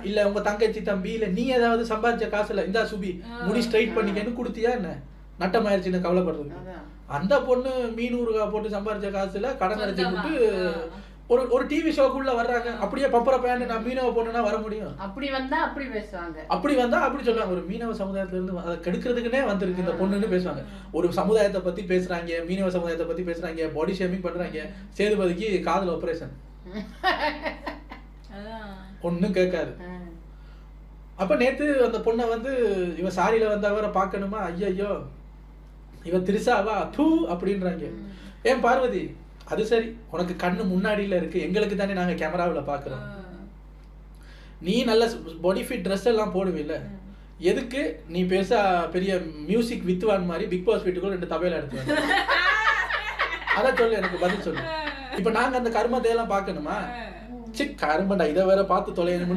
இல்ல உங்க தங்கச்சி தம்பி இல்ல நீ ஏதாவது சம்பாதிச்ச காசுல இந்தா சுபி முடி ஸ்ட்ரைட் பண்ணிக்கன்னு கொடுத்தியா என்ன நட்டமாயிருச்சுன்னு கவலைப்படுறது. அந்த பொண்ணு மீன் ஊறுகாய் போட்டு சம்பாதிச்ச காசுல கடன் அடைச்சு விட்டு ஒரு டிவி ஷோக்குள்ள வர்றாங்க. அப்படியே பப்பர பேண்ட் நான் மீனவ பொண்ணுனா வர முடியும்? அப்படி வந்தா அப்படி பேசுவாங்க, அப்படி வந்தா அப்படி சொல்லுவாங்க. ஒரு மீனவ சமுதாயத்துல இருந்து அதை கெடுக்கிறதுக்குன்னே வந்திருக்கு இந்த பொண்ணுன்னு பேசுவாங்க. ஒரு சமுதாயத்தை பத்தி பேசுறாங்க, மீனவ சமுதாயத்தை பத்தி பேசுறாங்க, பாடி ஷேமிங் பண்றாங்க. சேதுபதிக்கு காதல் ஆபரேஷன் ஒன்னும் கேட்காது. அப்ப நேத்து அந்த பொண்ணை வந்து இவ சாரியில வந்தவரை பார்க்கணுமா, ஐயோ இவ திரிசாவா தூ அப்படின்றாங்க. ஏன் பார்வதி அது சரி உனக்கு கண்ணு முன்னாடியில இருக்கு, எங்களுக்கு தானே நாங்க கேமராவில் பாக்குறோம். நீ நல்ல பாடி ஃபிட் ட்ரெஸ் எல்லாம் போடுவில்ல, எதுக்கு நீ பேச பெரிய மியூசிக் வித்வான் மாதிரி பிக் பாஸ் வீட்டுக்குள்ள 2 தபையில எடுத்து வந்து அதான் சொல்லு, எனக்கு பதில் சொல்லு. இப்ப நாங்க அந்த கருமத்தையெல்லாம் பாக்கணுமா? சி கருமண்டா இதை வேற பார்த்து தொலையணும்.